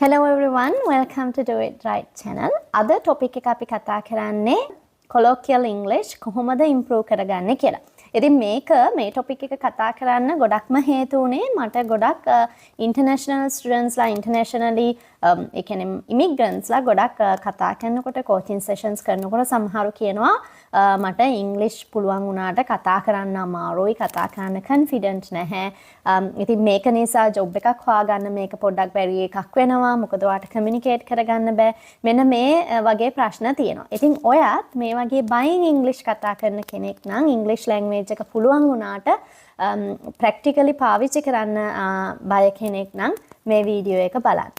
Hello everyone, welcome to Do It Right channel. අද topic එක අපි කතා කරන්නේ colloquial English කොහොමද improve කරගන්නේ කියලා. ඉතින් මේ topic එක කතා කරන්න ගොඩක්ම හේතු උනේ මට ගොඩක් international students ලා internationally ඒ කියන්නේ immigrants ලා ගොඩක් කතා කරනකොට coaching sessions කරනකොට සමහරු කියනවා මට English පුළුවන් වුණාට කතා කරන්න අමාරුයි, කතා කරන්න confident නැහැ. ඉතින් මේක නිසා job එකක් හොයාගන්න මේක පොඩ්ඩක් බැරි එකක් වෙනවා. මොකද ඔයාට communicate කරගන්න බෑ. මෙන්න මේ වගේ ප්‍රශ්න තියෙනවා. ඉතින් ඔයත් මේ වගේ buying English කතා කරන කෙනෙක් නම් English language එක පුළුවන් වුණාට practically පාවිච්චි කරන්න බය කෙනෙක් නම් මේ වීඩියෝ එක බලන්න.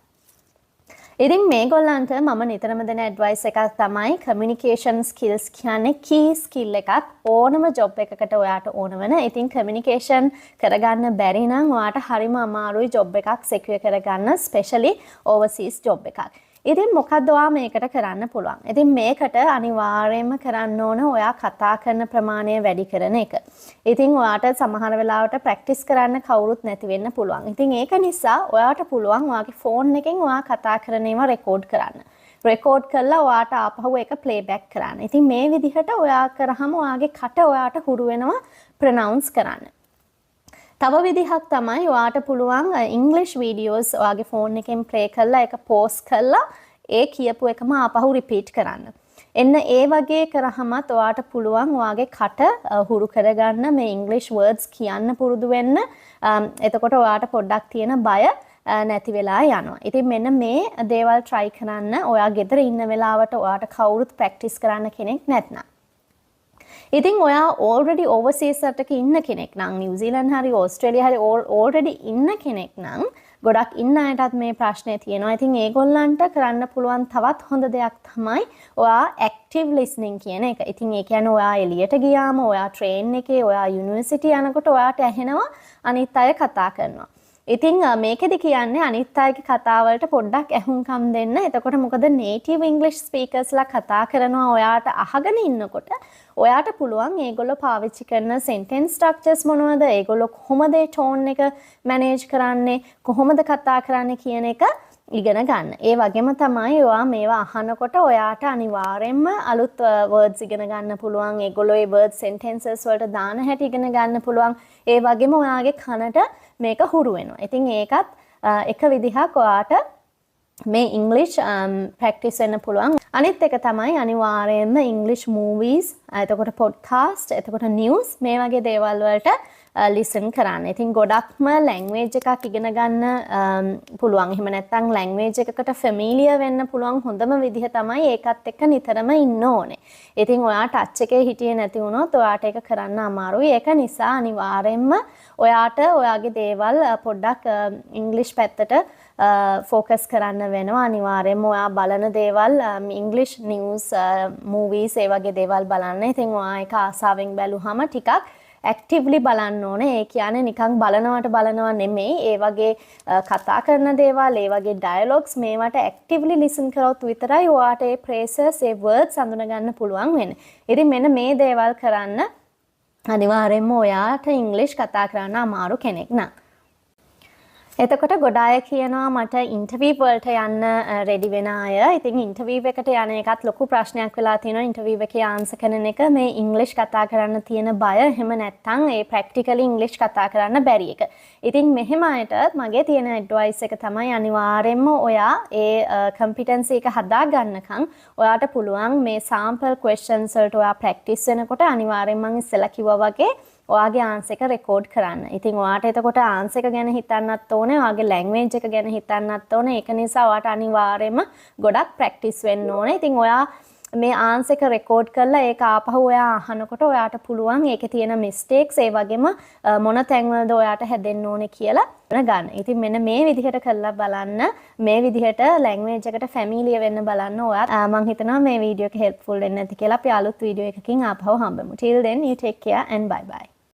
ඉතින් මේගොල්ලන්ට මම නිතරම දෙන advice එකක් තමයි communication skills කියන්නේ key skill එකක් ඕනම job එකකට ඔයාට ඕන වෙන. ඉතින් communication කරගන්න බැරි නම් ඔයාට හරිම අමාරුයි job එකක් secure කරගන්න, especially overseas job එකක්. ඉතින් මොකද්ද ඔයා මේකට කරන්න පුළුවන්? ඉතින් මේකට අනිවාර්යයෙන්ම කරන්න ඕන ඔයා කතා කරන ප්‍රමාණය වැඩි කරන එක. ඉතින් ඔයාට සමහර වෙලාවට ප්‍රැක්ටිස් කරන්න කවුරුත් නැති වෙන්න පුළුවන්. ඉතින් ඒක නිසා ඔයාට පුළුවන් ඔයාගේ ෆෝන් එකෙන් ඔයා කතා කරන ඒවා රෙකෝඩ් කරන්න. රෙකෝඩ් කරලා ඔයාට ආපහු ඒක ප්ලේබැක් කරන්න. ඉතින් මේ විදිහට ඔයා කරාම ඔයාගේ කට ඔයාට හුරු වෙනවා ප්‍රොනවුන්ස් කරන්න. තව විදිහක් තමයි ඔයාට පුළුවන් English videos ඔයාගේ ෆෝන් එකෙන් play කරලා ඒක pause කරලා ඒ කියපු එකම ආපහු repeat කරන්න. එන්න ඒ වගේ කරාමත් ඔයාට පුළුවන් ඔයාගේ කට හුරු කරගන්න මේ English words කියන්න පුරුදු වෙන්න. එතකොට ඔයාට පොඩ්ඩක් තියෙන බය නැති වෙලා යනවා. ඉතින් මෙන්න මේ දේවල් try කරන්න. ඔයා ගෙදර ඉන්න වෙලාවට ඔයාට කවුරුත් practice කරන්න කෙනෙක් නැත්නම්. ඉතින් ඔයා already overseas රටක ඉන්න කෙනෙක් නම් New Zealand හරි Australia හරි already ඉන්න කෙනෙක් නම් ගොඩක් ඉන්න අයටත් මේ ප්‍රශ්නේ තියෙනවා. ඉතින් ඒගොල්ලන්ට කරන්න පුළුවන් තවත් හොඳ දෙයක් තමයි ඔයා active listening කියන එක. ඉතින් ඒ කියන්නේ ඔයා එළියට ගියාම ඔයා train එකේ ඔයා university යනකොට ඔයාට ඇහෙනවා අනිත් අය කතා කරනවා. ඉතින් මේකෙදි කියන්නේ අනිත් අයගේ කතා වලට පොඩ්ඩක් ඇහුම්කම් දෙන්න. එතකොට මොකද native English speakers ලා කතා කරනවා ඔයාට අහගෙන ඉන්නකොට ඔයාට පුළුවන් ඒගොල්ලෝ පාවිච්චි කරන sentence structures මොනවද? ඒගොල්ලෝ කොහොමද ඒ tone එක manage කරන්නේ? කොහොමද කතා කරන්නේ කියන එක ඉගෙන ගන්න. ඒ වගේම තමයි ඔයා මේවා අහනකොට ඔයාට අනිවාර්යයෙන්ම අලුත් words ඉගෙන ගන්න පුළුවන්. ඒගොල්ලෝ ඒ words sentences වලට දාන හැටි ඉගෙන ගන්න පුළුවන්. ඒ වගේම ඔයාගේ කනට මේක හුරු වෙනවා. ඉතින් ඒකත් එක විදිහක් ඔයාට මේ English practice වෙන්න පුළුවන්. අනිත් එක තමයි අනිවාර්යයෙන්ම English movies, එතකොට podcast, එතකොට news මේ වගේ දේවල් වලට listen කරන්න. ඉතින් ගොඩක්ම language එකක් ඉගෙන ගන්න පුළුවන්. එහෙම නැත්නම් language එකකට familiar වෙන්න පුළුවන් හොඳම විදිහ තමයි ඒකත් එක්ක නිතරම ඉන්න ඕනේ. ඉතින් ඔයා touch එකේ හිටියේ නැති වුණොත් ඔයාට ඒක කරන්න අමාරුයි. ඒක නිසා අනිවාර්යයෙන්ම ඔයාට ඔයාගේ දේවල් පොඩ්ඩක් English පැත්තට focus කරන්න වෙනවා. අනිවාර්යයෙන්ම ඔයා බලන දේවල් English news, movies ඒ වගේ දේවල් බලන්න. ඉතින් ඔයා ඒක ආසාවෙන් බැලුවම ටිකක් actively බලන්න ඕනේ. ඒ කියන්නේ නිකන් බලනවා නෙමෙයි. ඒ වගේ කතා කරන දේවල්, ඒ වගේ dialogues මේවට actively listen කරොත් විතරයි ඔයාට ඒ phrases, ඒ words අඳුන ගන්න පුළුවන් වෙන්නේ. ඉතින් මෙන්න මේ දේවල් කරන්න අනිවාර්යයෙන්ම ඔයාට English කතා කරන්න අමාරු කෙනෙක් නම්. එතකොට ගොඩ අය කියනවා මට ඉන්ටර්විව් වලට යන්න රෙඩි වෙන අය. ඉතින් ඉන්ටර්විව් එකට යන එකත් ලොකු ප්‍රශ්නයක් වෙලා තියෙනවා. ඉන්ටර්විව් එකේ ආන්සර් කරන එක මේ ඉංග්‍රීසි කතා කරන්න තියෙන බය, එහෙම නැත්නම් ඒ ප්‍රැක්ටිකලි ඉංග්‍රීසි කතා කරන්න බැරි එක. ඉතින් මෙහෙම අයටත් මගේ තියෙන ඇඩ්වයිස් එක තමයි අනිවාර්යයෙන්ම ඔයා ඒ කම්පිටන්සි එක හදා ගන්නකම් ඔයාට පුළුවන් මේ sample questions වලට ඔයා ප්‍රැක්ටිස් වෙනකොට අනිවාර්යයෙන්ම මම ඉස්සෙල්ලා කිව්වා වගේ ඔයාගේ ආන්සර් එක රෙකෝඩ් කරන්න. ඉතින් ඔයාට එතකොට ආන්සර් එක ගැන හිතන්නත් ඕනේ, ඔයාගේ ලැන්ග්වේජ් එක ගැන හිතන්නත් ඕනේ. ඒක නිසා ඔයාට අනිවාර්යයෙන්ම ගොඩක් ප්‍රැක්ටිස් වෙන්න ඕනේ. ඉතින් ඔයා මේ ආන්සර් එක රෙකෝඩ් කරලා ඒක ආපහු ඔයා අහනකොට ඔයාට පුළුවන් ඒකේ තියෙන මිස්ටේක්ස් ඒ වගේම මොන තැන්වලද ඔයාට හැදෙන්න ඕනේ කියලා ගන්න. ඉතින් මෙන්න මේ විදිහට කරලා බලන්න. මේ විදිහට ලැන්ග්වේජ් එකට ෆැමිලියර් වෙන්න බලන්න ඔයාත්. මම හිතනවා මේ වීඩියෝ එක හෙල්ප්ෆුල් වෙන්න ඇති කියලා. අපි අලුත් වීඩියෝ එකකින් ආපහු හම්බෙමු. Till then you take care and bye bye.